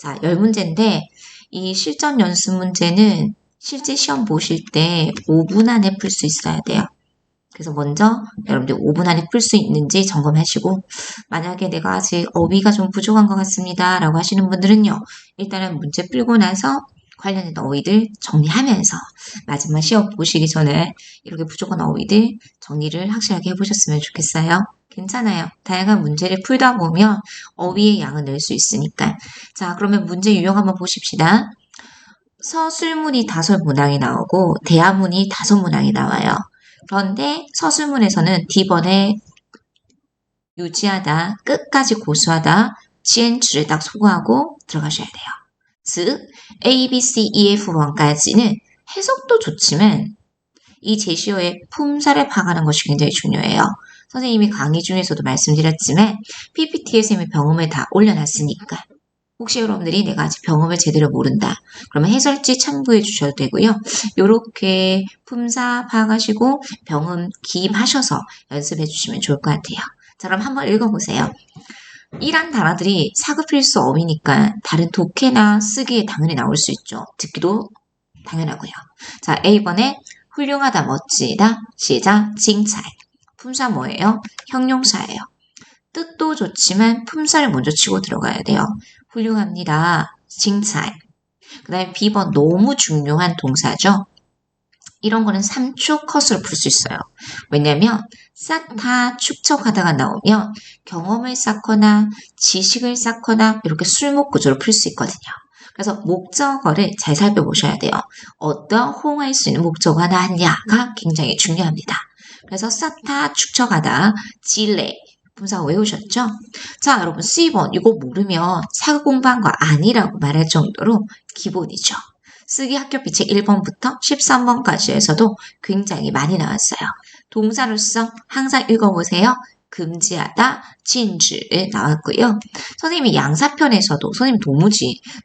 자, 10문제인데 이 실전 연습 문제는 실제 시험 보실 때 5분 안에 풀 수 있어야 돼요. 그래서 먼저 여러분들 5분 안에 풀 수 있는지 점검하시고 만약에 내가 아직 어휘가 좀 부족한 것 같습니다 라고 하시는 분들은요. 일단은 문제 풀고 나서 관련된 어휘들 정리하면서 마지막 시험 보시기 전에 이렇게 부족한 어휘들 정리를 확실하게 해보셨으면 좋겠어요. 괜찮아요. 다양한 문제를 풀다 보면 어휘의 양을 늘 수 있으니까. 자, 그러면 문제 유형 한번 보십시다. 서술문이 5문항이 나오고 대화문이 5문항이 나와요. 그런데 서술문에서는 D번에 유지하다, 끝까지 고수하다, 지엔치를 딱 소거하고 들어가셔야 돼요. 즉, A, B, C, E, F, 1까지는 해석도 좋지만 이 제시어의 품사를 파악하는 것이 굉장히 중요해요. 선생님이 강의 중에서도 말씀드렸지만 PPT에서 이미 병음을 다 올려놨으니까 혹시 여러분들이 내가 아직 병음을 제대로 모른다. 그러면 해설지 참고해 주셔도 되고요. 이렇게 품사 파악하시고 병음 기입하셔서 연습해 주시면 좋을 것 같아요. 자, 그럼 한번 읽어보세요. 이란 단어들이 사급필수 어휘니까 다른 독해나 쓰기에 당연히 나올 수 있죠. 듣기도 당연하고요. 자, A번에 훌륭하다, 멋지다, 시작, 칭찬. 품사 뭐예요? 형용사예요. 뜻도 좋지만 품사를 먼저 치고 들어가야 돼요. 훌륭합니다. 칭찬. 그 다음에 B번 너무 중요한 동사죠. 이런 거는 3축 컷으로 풀 수 있어요. 왜냐면 쌓다, 축적하다가 나오면 경험을 쌓거나 지식을 쌓거나 이렇게 술목 구조로 풀 수 있거든요. 그래서 목적어를 잘 살펴보셔야 돼요. 어떤 호응할 수 있는 목적어가 나왔냐가 굉장히 중요합니다. 그래서 쌓다, 축적하다, 질레, 분사 외우셨죠? 자, 여러분 C번 이거 모르면 사극 공부한 거 아니라고 말할 정도로 기본이죠. 쓰기 학교 비책 1번부터 13번까지에서도 굉장히 많이 나왔어요. 동사로서 항상 읽어보세요. 금지하다,禁止 나왔고요. 선생님이 양사편에서도 선생님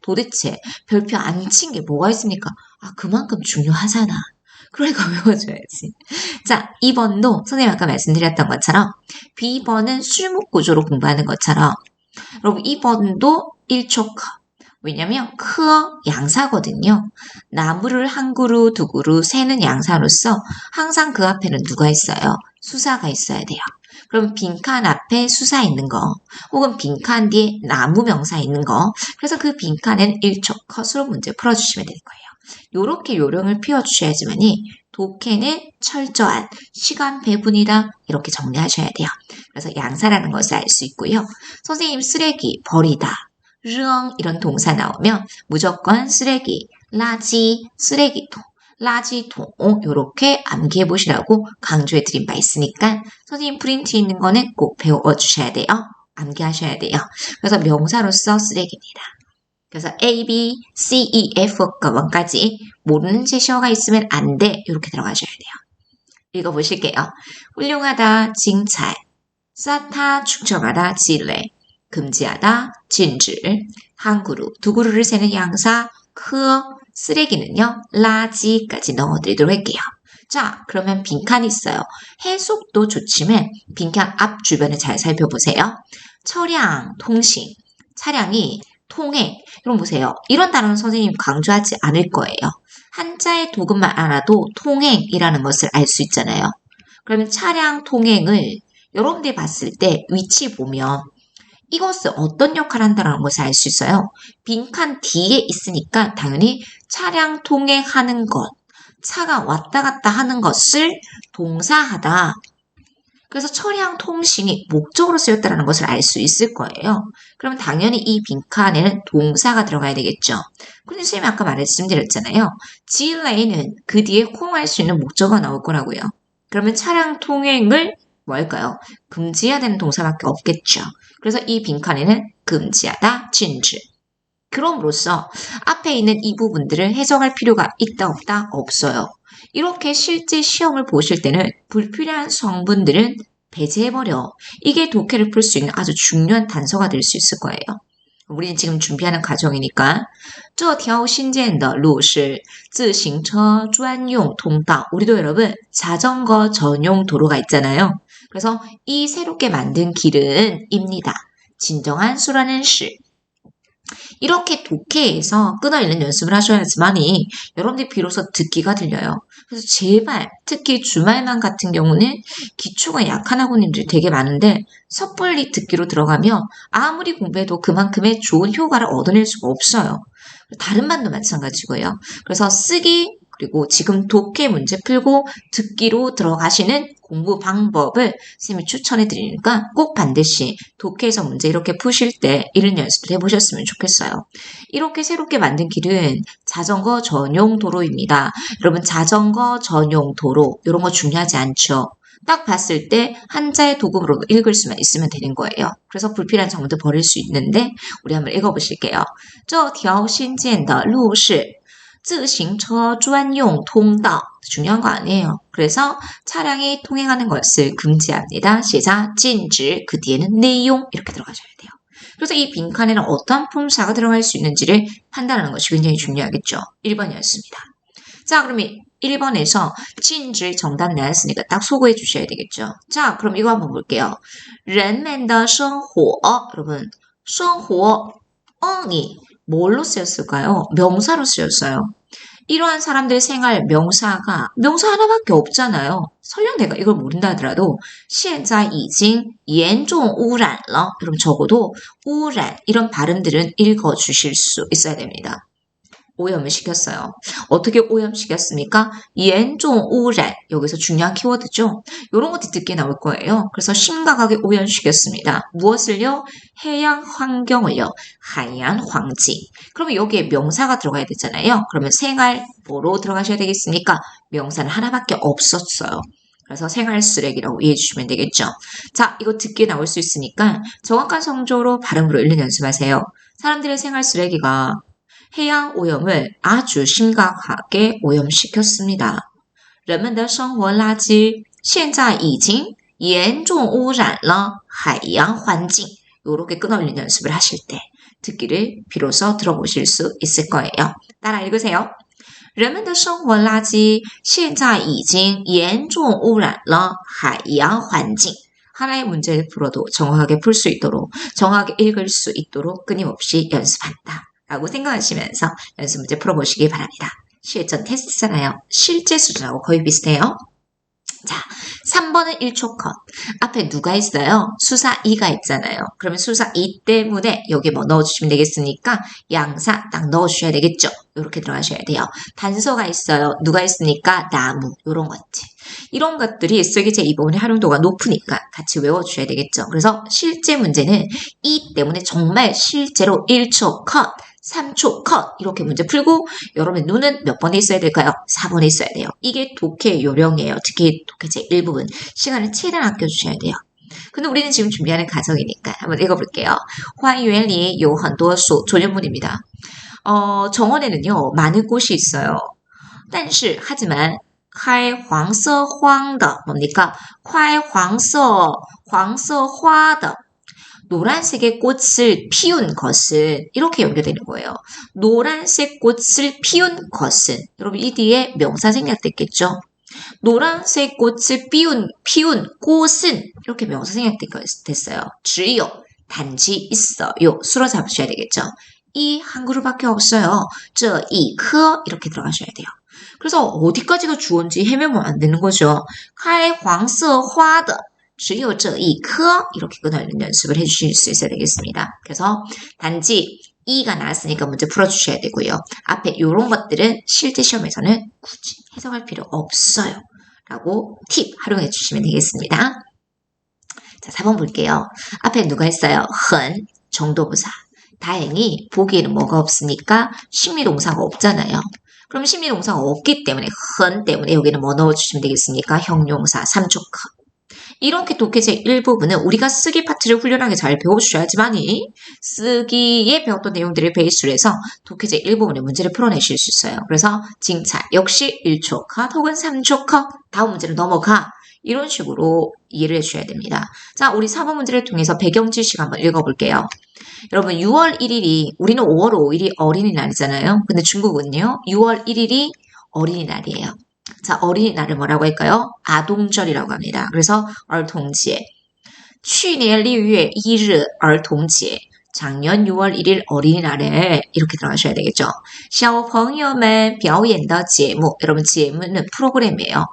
도대체 별표 안 친 게 뭐가 있습니까? 아, 그만큼 중요하잖아. 그러니까 외워줘야지. 자, 2번도 선생님 아까 말씀드렸던 것처럼 B번은 술목 구조로 공부하는 것처럼 여러분 2번도 1초 컷. 왜냐면 양사거든요. 나무를 한 그루 두 그루 세는 양사로서 항상 그 앞에는 누가 있어요? 수사가 있어야 돼요. 그럼 빈칸 앞에 수사 있는 거 혹은 빈칸 뒤에 나무 명사 있는 거 그래서 그 빈칸엔 1초 컷으로 문제 풀어주시면 될 거예요. 요렇게 요령을 피워주셔야지만이 독해는 철저한 시간 배분이다 이렇게 정리하셔야 돼요. 그래서 양사라는 것을 알 수 있고요. 선생님 쓰레기 버리다 르엉 이런 동사 나오면 무조건 쓰레기 라지 쓰레기통 라지통 이렇게 암기해 보시라고 강조해 드린 바 있으니까 선생님 프린트 있는 거는 꼭 배워주셔야 돼요. 암기하셔야 돼요. 그래서 명사로서 쓰레기입니다. 그래서 A, B, C, E, F과 1까지 모르는 제시어가 있으면 안 돼. 이렇게 들어가셔야 돼요. 읽어보실게요. 훌륭하다, 칭찬, 쌓다, 축적하다, 질레, 금지하다, 진질, 한 그루, 두 그루를 세는 양사, 쓰레기는요, 라지까지 넣어드리도록 할게요. 자, 그러면 빈칸 있어요. 해석도 좋지만 빈칸 앞 주변을 잘 살펴보세요. 차량, 통신, 차량이 통행. 그럼 보세요. 이런 단어는 선생님 강조하지 않을 거예요. 한자의 도금만 알아도 통행이라는 것을 알 수 있잖아요. 그러면 차량 통행을 여러분들이 봤을 때 위치 보면 이것을 어떤 역할을 한다는 것을 알 수 있어요. 빈칸 뒤에 있으니까 당연히 차량 통행하는 것, 차가 왔다 갔다 하는 것을 동사하다. 그래서 차량 통신이 목적으로 쓰였다는 것을 알 수 있을 거예요. 그러면 당연히 이 빈칸에는 동사가 들어가야 되겠죠. 그런데 선생님이 아까 말씀드렸잖아요. 질레이는 그 뒤에 호응할 수 있는 목적어가 나올 거라고요. 그러면 차량 통행을 뭐 할까요? 금지해야 되는 동사밖에 없겠죠. 그래서 이 빈칸에는 금지하다, 진주. 그럼으로써 앞에 있는 이 부분들을 해석할 필요가 있다 없다 없어요. 이렇게 실제 시험을 보실 때는 불필요한 성분들은 배제해버려. 이게 독해를 풀 수 있는 아주 중요한 단서가 될 수 있을 거예요. 우리는 지금 준비하는 과정이니까 这条新建的路是自行车专用通道. 우리도 여러분 자전거 전용 도로가 있잖아요. 그래서 이 새롭게 만든 길은 입니다. 진정한 수라는 시. 이렇게 독해에서 끊어읽는 연습을 하셔야지만이 여러분들이 비로소 듣기가 들려요. 그래서 제발 특히 주말만 같은 경우는 기초가 약한 학우님들이 되게 많은데 섣불리 듣기로 들어가면 아무리 공부해도 그만큼의 좋은 효과를 얻어낼 수가 없어요. 다른 반도 마찬가지고요. 그래서 쓰기 그리고 지금 독해 문제 풀고 듣기로 들어가시는 공부 방법을 선생님이 추천해 드리니까 꼭 반드시 독해에서 문제 이렇게 푸실 때 이런 연습을 해보셨으면 좋겠어요. 이렇게 새롭게 만든 길은 자전거 전용 도로입니다. 여러분 자전거 전용 도로 이런 거 중요하지 않죠. 딱 봤을 때 한자의 도금으로 읽을 수만 있으면 되는 거예요. 그래서 불필요한 정보도 버릴 수 있는데 우리 한번 읽어보실게요. 这条新建的路是自行车专用通道 중요한 거 아니에요. 그래서 차량이 통행하는 것을 금지합니다. 시작, 禁止 그 뒤에는 내용 이렇게 들어가셔야 돼요. 그래서 이 빈칸에는 어떤 품사가 들어갈 수 있는지를 판단하는 것이 굉장히 중요하겠죠. 1번이었습니다. 자, 그러면 1번에서 禁止 정답 나왔으니까 딱 소거해 주셔야 되겠죠. 자, 그럼 이거 한번 볼게요. 人们的生活 여러분 生活 이 뭘로 쓰였을까요? 명사로 쓰였어요. 이러한 사람들의 생활 명사가 명사 하나밖에 없잖아요. 설령 내가 이걸 모른다 하더라도 现在已经严重污染了 여러분 적어도 污染 이런 발음들은 읽어주실 수 있어야 됩니다. 오염을 시켰어요. 어떻게 오염시켰습니까? 严重污染 여기서 중요한 키워드죠. 이런 것들이 듣게 나올 거예요. 그래서 심각하게 오염시켰습니다. 무엇을요? 해양 환경을요. 하얀 황지. 그러면 여기에 명사가 들어가야 되잖아요. 그러면 생활 뭐로 들어가셔야 되겠습니까? 명사는 하나밖에 없었어요. 그래서 생활 쓰레기라고 이해해 주시면 되겠죠. 자, 이거 듣게 나올 수 있으니까 정확한 성조로 발음으로 읽는 연습하세요. 사람들의 생활 쓰레기가 해양 오염을 아주 심각하게 오염시켰습니다. 人们的生活垃圾现在已经严重污染了海洋环境 이렇게 끊어올리는 연습을 하실 때 듣기를 비로소 들어보실 수 있을 거예요. 따라 읽으세요. 人们的生活垃圾现在已经严重污染了海洋环境 하나의 문제를 풀어도 정확하게 풀 수 있도록 정확하게 읽을 수 있도록 끊임없이 연습한다. 라고 생각하시면서 연습 문제 풀어보시기 바랍니다. 실전 테스트잖아요. 실제 수준하고 거의 비슷해요. 자, 3번은 1초 컷. 앞에 누가 있어요? 수사 2가 있잖아요. 그러면 수사 2 때문에 여기 뭐 넣어주시면 되겠으니까 양사 딱 넣어주셔야 되겠죠. 이렇게 들어가셔야 돼요. 단서가 있어요. 누가 있으니까 나무 이런 것들. 이런 것들이 쓰기제 이 부분의 활용도가 높으니까 같이 외워주셔야 되겠죠. 그래서 실제 문제는 이 때문에 정말 실제로 1초 컷 3초 컷 이렇게 문제 풀고 여러분의 눈은 몇 번에 있어야 될까요? 4번에 있어야 돼요. 이게 독해 요령이에요. 특히 독해제 일부분 시간을 최대한 아껴주셔야 돼요. 근데 우리는 지금 준비하는 과정이니까 한번 읽어볼게요. 화유엔리 요很多소 조련문입니다. 정원에는요 많은 꽃이 있어요. 但是 하지만 开黄色花的 뭡니까? 开黄色花的 노란색의 꽃을 피운 것은 이렇게 연결되는 거예요. 노란색 꽃을 피운 것은 여러분 이 뒤에 명사 생략됐겠죠? 노란색 꽃을 피운 꽃은 이렇게 명사 생략됐어요. 只有 단지 있어요. 수로 잡으셔야 되겠죠? 이 한 그루밖에 없어요. 这一颗 이렇게 들어가셔야 돼요. 그래서 어디까지가 주어인지 헤매면 안 되는 거죠. 开黄色花的只有这一颗 이렇게 끊어있는 연습을 해주실 수 있어야 되겠습니다. 그래서 단지 2가 나왔으니까 문제 풀어주셔야 되고요. 앞에 이런 것들은 실제 시험에서는 굳이 해석할 필요 없어요. 라고 팁 활용해 주시면 되겠습니다. 자, 4번 볼게요. 앞에 누가 있어요? 흔, 정도부사. 다행히 보기에는 뭐가 없으니까 심리동사가 없잖아요. 그럼 심리동사가 없기 때문에 흔 때문에 여기는 뭐 넣어주시면 되겠습니까? 형용사 3초 컷. 이렇게 독해제 일부분은 우리가 쓰기 파트를 훌륭하게 잘 배워주셔야지만이 쓰기에 배웠던 내용들을 베이스로 해서 독해제 일부분의 문제를 풀어내실 수 있어요. 그래서 징차 역시 1초 컷 혹은 3초 컷 다음 문제로 넘어가 이런 식으로 이해를 해주셔야 됩니다. 자, 우리 4번 문제를 통해서 배경 지식 한번 읽어볼게요. 여러분 6월 1일이 우리는 5월 5일이 어린이날이잖아요. 근데 중국은요 6월 1일이 어린이날이에요. 자, 어린이날을 뭐라고 할까요? 아동절이라고 합니다. 그래서 儿童节去年6月1日儿童节 작년 6월 1일 어린이날에 이렇게 들어가셔야 되겠죠. 小朋友们表演的节目 여러분节目는 프로그램이에요.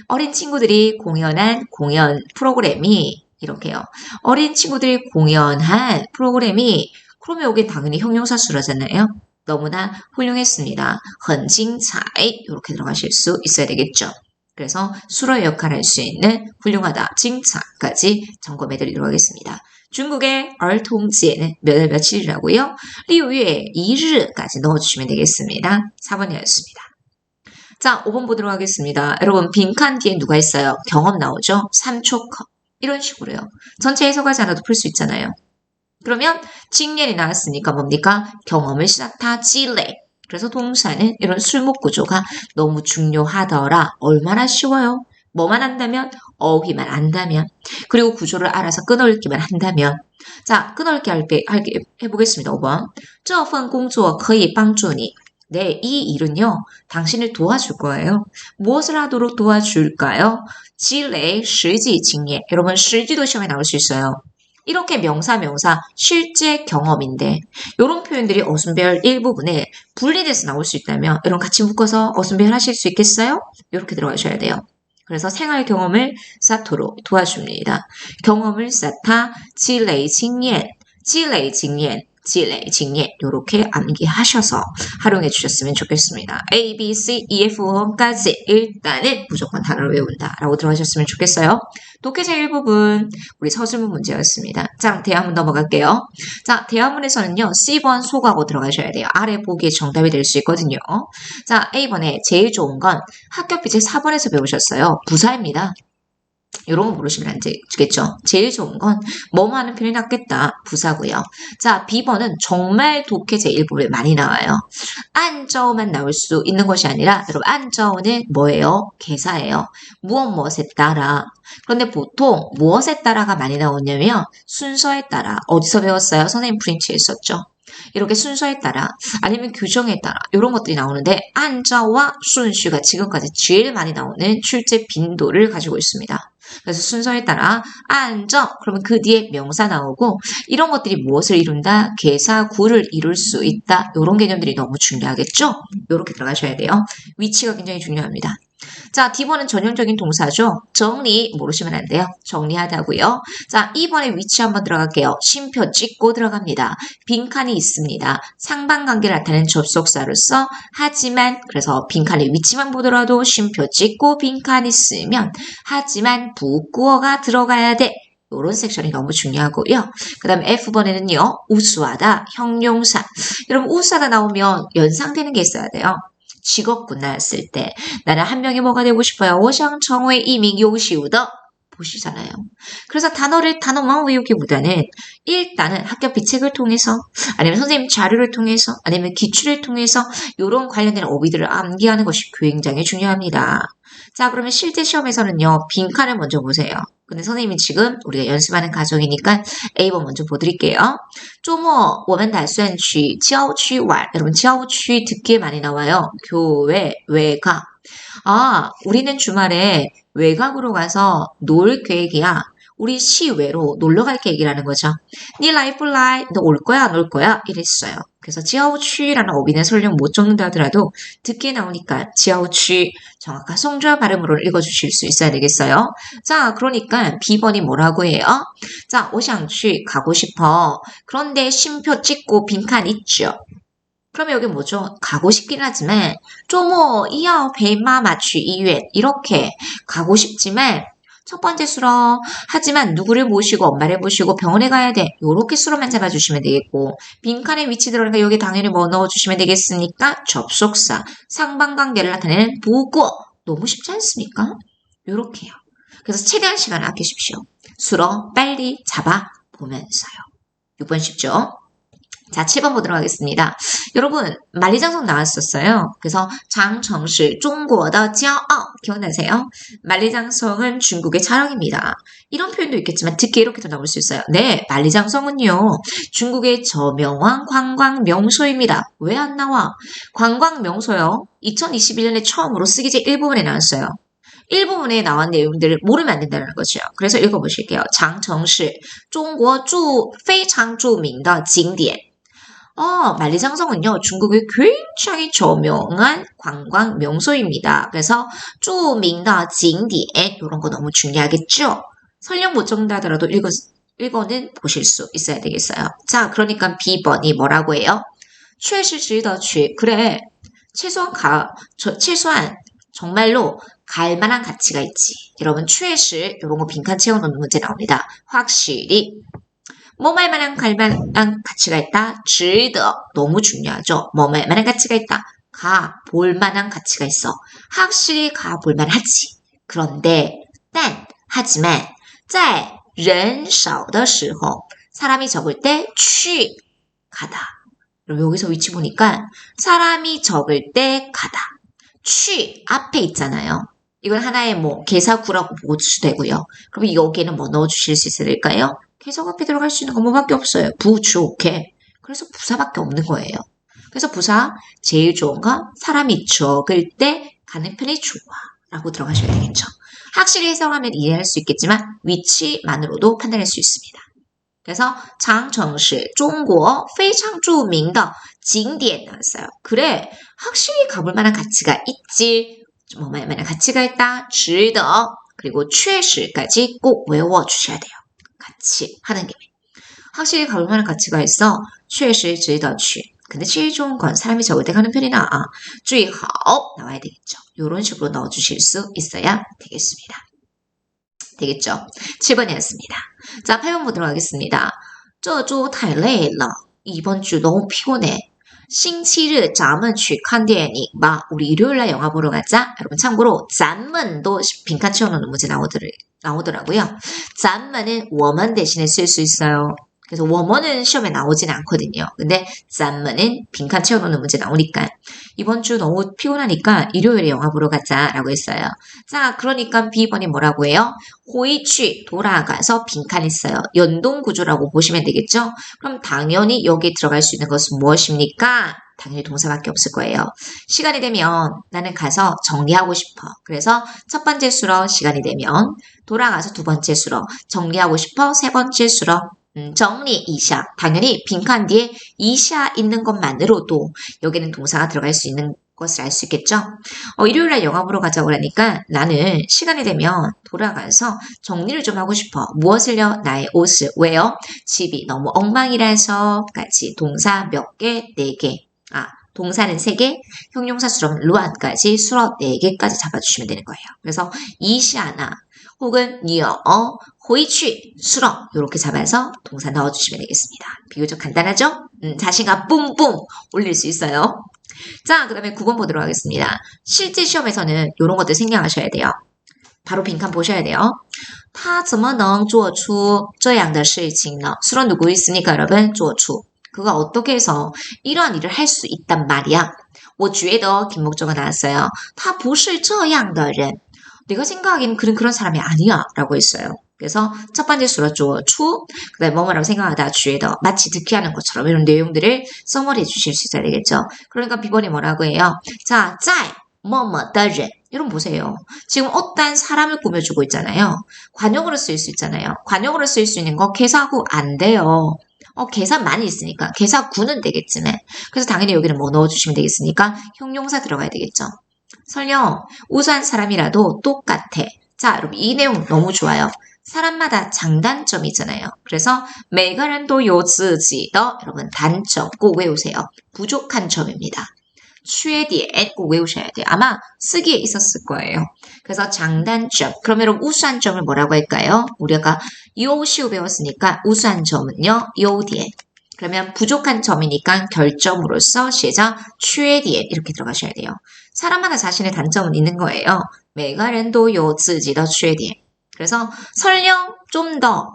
어린 친구들이 공연한 공연 프로그램이 이렇게요. 어린 친구들이 공연한 프로그램이 그러면 여기 당연히 형용사 수라잖아요. 너무나 훌륭했습니다. 很精彩 이렇게 들어가실 수 있어야 되겠죠. 그래서 수로 역할을 할 수 있는 훌륭하다, 精彩까지 점검해 드리도록 하겠습니다. 중국의兒童节는 몇 월 며칠이라고요? 6월 2일까지 넣어주시면 되겠습니다. 4번이었습니다. 자, 5번 보도록 하겠습니다. 여러분 빈칸 뒤에 누가 있어요? 경험 나오죠? 3초커 이런 식으로요. 전체 해석하지 않아도 풀 수 있잖아요. 그러면 칭년이 나왔으니까 뭡니까? 경험을 쌓다 찔레. 그래서 동사는 이런 술목 구조가 너무 중요하더라. 얼마나 쉬워요? 뭐만 한다면? 어휘만 안다면. 그리고 구조를 알아서 끊어읽기만 한다면. 자, 끊어읽기 해보겠습니다. 5번. 这份工作可以帮助你. 네, 이 일은요. 당신을 도와줄 거예요. 무엇을 하도록 도와줄까요? 찔레, 실지, 징예. 여러분 실지도 시험에 나올 수 있어요. 이렇게 명사 실제 경험인데 이런 표현들이 어순배열 일부분에 분리돼서 나올 수 있다면 이런 같이 묶어서 어순배열 하실 수 있겠어요? 이렇게 들어가셔야 돼요. 그래서 생활 경험을 쌓도록 도와줍니다. 경험을 쌓다 찔레이 징옌 이렇게 암기하셔서 활용해 주셨으면 좋겠습니다. A, B, C, E, F, 1까지 일단은 무조건 단어를 외운다 라고 들어가셨으면 좋겠어요. 독해제 일부분 우리 서술문 문제였습니다. 자, 대화문 넘어갈게요. 자, 대화문에서는요. C번 소가고 들어가셔야 돼요. 아래 보기에 정답이 될 수 있거든요. 자, A번에 제일 좋은 건 학교피 제 4번에서 배우셨어요. 부사입니다. 이런 거 모르시면 안 되겠죠. 제일 좋은 건 뭐뭐 하는 편이 낫겠다. 부사고요. 자, B번은 정말 독해제 일부분에 많이 나와요. 안저우만 나올 수 있는 것이 아니라 여러분 안저우는 뭐예요? 개사예요. 무엇에 따라. 그런데 보통 무엇에 따라가 많이 나오냐면 순서에 따라. 어디서 배웠어요? 선생님 프린트에 있었죠. 이렇게 순서에 따라 아니면 규정에 따라 이런 것들이 나오는데 안저와 순슈가 지금까지 제일 많이 나오는 출제 빈도를 가지고 있습니다. 그래서 순서에 따라 안저 그러면 그 뒤에 명사 나오고 이런 것들이 무엇을 이룬다? 개사, 구를 이룰 수 있다. 이런 개념들이 너무 중요하겠죠? 이렇게 들어가셔야 돼요. 위치가 굉장히 중요합니다. 자, D번은 전형적인 동사죠. 정리 모르시면 안 돼요. 정리하다고요. 자, 2번의 위치 한번 들어갈게요. 쉼표 찍고 들어갑니다. 빈칸이 있습니다. 상반관계를 나타내는 접속사로서 하지만 그래서 빈칸의 위치만 보더라도 쉼표 찍고 빈칸 있으면 하지만 부구어가 들어가야 돼. 이런 섹션이 너무 중요하고요. 그 다음에 F번에는요. 우수하다, 형용사. 여러분 우수하다 나오면 연상되는 게 있어야 돼요. 직업군 나왔을 때 나는 한 명이 뭐가 되고 싶어요? 我想成为一名优秀的 보시잖아요. 그래서 단어만 외우기보다는 일단은 학교비 책을 통해서 아니면 선생님 자료를 통해서 아니면 기출을 통해서 이런 관련된 어휘들을 암기하는 것이 굉장히 중요합니다. 자, 그러면 실제 시험에서는요. 빈칸을 먼저 보세요. 근데 선생님이 지금 우리가 연습하는 과정이니까 A번 먼저 보드릴게요. 周末我们打算去郊区玩 여러분郊区듣기에 많이 나와요. 교외, 외곽. 아, 우리는 주말에 외곽으로 가서 놀 계획이야. 우리 시외로 놀러 갈 계획이라는 거죠. 니来不来? 너 올 거야? 안 올 거야? 이랬어요. 그래서 지하우취라는 어휘는 설령 못 적는다 하더라도 듣기에 나오니까 지하우취 정확한 성조와 발음으로 읽어주실 수 있어야 되겠어요. 자, 그러니까 B번이 뭐라고 해요? 자, 我想去 가고 싶어. 그런데 쉼표 찍고 빈칸 있죠. 그러면 여기 뭐죠? 가고 싶긴 하지만 周末要陪妈妈去医院 이렇게 가고 싶지만 첫 번째 수로 하지만 누구를 모시고 엄마를 모시고 병원에 가야 돼. 요렇게 수로만 잡아주시면 되겠고 빈칸에 위치 들어가니까 여기 당연히 뭐 넣어주시면 되겠습니까? 접속사, 상반관계를 나타내는 부구. 너무 쉽지 않습니까? 요렇게요. 그래서 최대한 시간을 아끼십시오. 수로 빨리 잡아보면서요. 6번 쉽죠? 자, 7번 보도록 하겠습니다. 여러분, 만리장성 나왔었어요. 그래서 장정실, 중국의骄傲 기억나세요? 만리장성은 중국의 자랑입니다. 이런 표현도 있겠지만 듣기 이렇게도 나올 수 있어요. 네, 만리장성은요. 중국의 저명한 관광 명소입니다. 왜 안 나와? 관광 명소요. 2021년에 처음으로 쓰기제 일부분에 나왔어요. 일부분에 나온 내용들을 모르면 안 된다는 거죠. 그래서 읽어보실게요. 장청시, 中国非常著名的景点. 만리장성은요, 중국의 굉장히 저명한 관광 명소입니다. 그래서 著名的景点 이런 거 너무 중요하겠죠? 설령 못 정답하더라도 읽어는 보실 수 있어야 되겠어요. 자, 그러니까 B번이 뭐라고 해요? 确实值得去. 그래, 최소한 정말로 갈 만한 가치가 있지. 여러분, 确实 이런 거 빈칸 채워놓는 문제 나옵니다. 확실히. 뭐말 만한 갈 만한 가치가 있다. 值得 너무 중요하죠. 뭐말 만한 가치가 있다. 가 볼 만한 가치가 있어. 확실히 가 볼 만하지. 그런데 하지만 在人少的时候 사람이 적을 때 去 가다. 그럼 여기서 위치 보니까 사람이 적을 때 가다. 去 앞에 있잖아요. 이건 하나의 개사구라고 보고 주셔도 되고요. 그럼 여기에는 뭐 넣어주실 수 있어야 될까요? 개석 앞에 들어갈 수 있는 거 뭐밖에 없어요. 부, 주, 오케. 그래서 부사밖에 없는 거예요. 그래서 부사 제일 좋은 건 사람이 적을 때 가는 편이 좋아 라고 들어가셔야 되겠죠. 확실히 해석하면 이해할 수 있겠지만 위치만으로도 판단할 수 있습니다. 그래서 장청시, 中国非常著名的景点 나왔어요. 그래, 확실히 가볼 만한 가치가 있지. 뭐말 만한 가치가 있다. 值得 그리고 确实까지 꼭 외워주셔야 돼요. 같이 하는 김에. 확실히 가볼 만한 가치가 있어. 确实值得去. 근데 제일 좋은 건 사람이 적을 때 가는 편이 나아. 最好 나와야 되겠죠. 이런 식으로 넣어주실 수 있어야 되겠습니다. 되겠죠? 7번이었습니다. 자, 8번 보도록 하겠습니다. 这周太累了. 이번 주 너무 피곤해. 星期日咱们去看电影吧. 우리 일요일날 영화 보러 가자. 여러분 참고로 咱们도 빈칸 채워놓는 문제 나오더라고요. 咱们은 我们 대신에 쓸 수 있어요. 그래서 我们은 시험에 나오지는 않거든요. 근데 咱们은 빈칸 채워놓는 문제 나오니까 이번 주 너무 피곤하니까 일요일에 영화 보러 가자라고 했어요. 자, 그러니까 B번이 뭐라고 해요? 回去 돌아가서 빈칸 있어요. 연동 구조라고 보시면 되겠죠? 그럼 당연히 여기에 들어갈 수 있는 것은 무엇입니까? 당연히 동사밖에 없을 거예요. 시간이 되면 나는 가서 정리하고 싶어. 그래서 첫 번째 수로 시간이 되면 돌아가서 두 번째 수로 정리하고 싶어. 세 번째 수로 정리 이샤. 당연히 빈칸 뒤에 이샤 있는 것만으로도 여기는 동사가 들어갈 수 있는 것을 알 수 있겠죠? 일요일날 영화 보러 가자고 하니까 나는 시간이 되면 돌아가서 정리를 좀 하고 싶어. 무엇을요? 나의 옷을. 왜요? 집이 너무 엉망이라서 같이 동사 몇 개? 4개. 동사는 3개, 형용사 수럼 루안까지 수로 4개까지 잡아주시면 되는 거예요. 그래서 이샤나 혹은 니어, 回去, 수럼 이렇게 잡아서 동사 넣어주시면 되겠습니다. 비교적 간단하죠? 자신감 뿜뿜 올릴 수 있어요. 자, 그 다음에 9번 보도록 하겠습니다. 실제 시험에서는 이런 것들 생략하셔야 돼요. 바로 빈칸 보셔야 돼요. 他怎么能做出这样的事情呢? 수로 누구 있습니까, 여러분? 做出. 그가 어떻게 해서 이러한 일을 할 수 있단 말이야. 我觉得 긴 목적어 나왔어요. 他不是这样的人. 내가 생각하기에는 그는 그런 사람이 아니야 라고 했어요. 그래서 첫 번째 수로 做出, 그 다음에 뭐뭐라고 생각하다 觉得 마치 듣게 하는 것처럼 이런 내용들을 써머리해 주실 수 있어야 되겠죠. 그러니까 B번이 뭐라고 해요? 자, 在뭐뭐的人. 여러분 보세요. 지금 어떤 사람을 꾸며주고 있잖아요. 관용어로 쓰일 수 있잖아요. 관용어로 쓰일 수 있는 거 개사구 안 돼요. 개사 많이 있으니까 개사구는 되겠지만 그래서 당연히 여기는 뭐 넣어주시면 되겠습니까? 형용사 들어가야 되겠죠. 설령 우수한 사람이라도 똑같아. 자, 여러분 이 내용 너무 좋아요. 사람마다 장단점이 있잖아요. 그래서 每个人都有自己的 여러분 단점 꼭 외우세요. 부족한 점입니다. 缺点 꼭 외우셔야 돼요. 아마 쓰기에 있었을 거예요. 그래서 장단점. 그럼 여러분 우수한 점을 뭐라고 할까요? 우리가 요시우 배웠으니까 우수한 점은요. 优点. 그러면 부족한 점이니까 결점으로서 시작 缺点 이렇게 들어가셔야 돼요. 사람마다 자신의 단점은 있는 거예요. 每个人都有自己的缺点. 그래서 설령 좀 더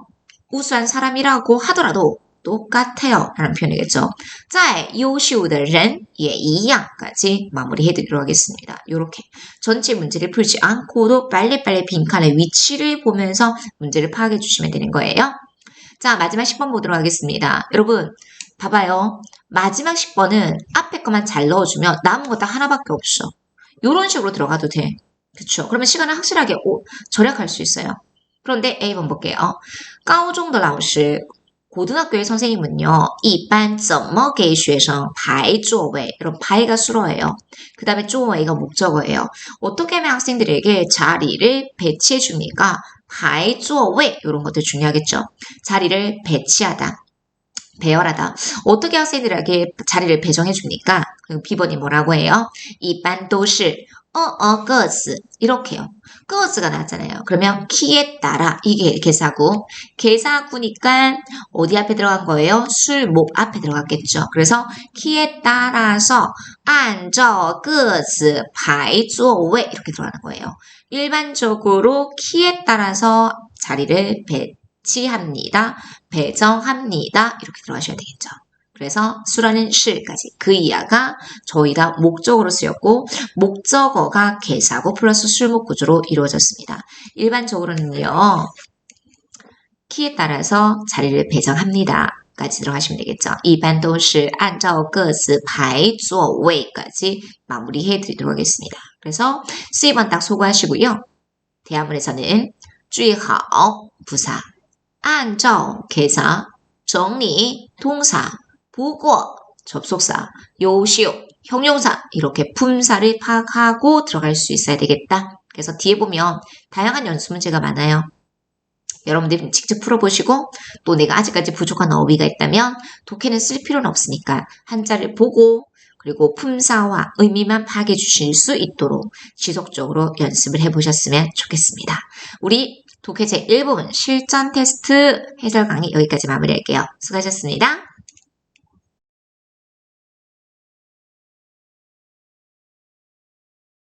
우수한 사람이라고 하더라도 똑같아요 라는 표현이겠죠. 在优秀的人也一样까지 마무리해드리도록 하겠습니다. 이렇게 전체 문제를 풀지 않고도 빨리빨리 빈칸의 위치를 보면서 문제를 파악해 주시면 되는 거예요. 자, 마지막 10번 보도록 하겠습니다. 여러분 봐봐요. 마지막 10번은 앞에 것만 잘 넣어주면 남은 거 딱 하나밖에 없어. 이런 식으로 들어가도 돼. 그쵸. 그러면 시간을 확실하게 절약할 수 있어요. 그런데 A번 볼게요. 高中的老师 고등학교의 선생님은요, 一般怎么给学生排座位? 이런排가 수로예요. 그 다음에 座位가 목적어예요. 어떻게 하면 학생들에게 자리를 배치해 줍니까? 排座位 이런 것들 중요하겠죠. 자리를 배치하다, 배열하다. 어떻게 학생들에게 자리를 배정해 줍니까? 그리고 B번이 뭐라고 해요? 一般都是个子 이렇게요.个子가 나왔잖아요. 그러면 키에 따라 이게 개사구. 개사구니까 어디 앞에 들어간 거예요? 술목 앞에 들어갔겠죠. 그래서 키에 따라서 按照个子排座位 이렇게 들어가는 거예요. 일반적으로 키에 따라서 자리를 배치합니다. 배정합니다. 이렇게 들어가셔야 되겠죠. 그래서 수라는 실까지 그 이하가 저희가 목적어로 쓰였고 목적어가 개사구 플러스 술목 구조로 이루어졌습니다. 일반적으로는요. 키에 따라서 자리를 배정합니다. 까지 들어가시면 되겠죠. 一般都是按照个子排座位까지 마무리해 드리도록 하겠습니다. 그래서 C번 딱 소거하시고요. 대화문에서는 最好 부사, 按照 개사, 整理 동사, 不过 접속사, 优秀 형용사 이렇게 품사를 파악하고 들어갈 수 있어야 되겠다. 그래서 뒤에 보면 다양한 연습 문제가 많아요. 여러분들이 직접 풀어보시고 또 내가 아직까지 부족한 어휘가 있다면 독해는 쓸 필요는 없으니까 한자를 보고 그리고 품사와 의미만 파악해 주실 수 있도록 지속적으로 연습을 해보셨으면 좋겠습니다. 우리 독해 제1부분 실전 테스트 해설 강의 여기까지 마무리할게요. 수고하셨습니다.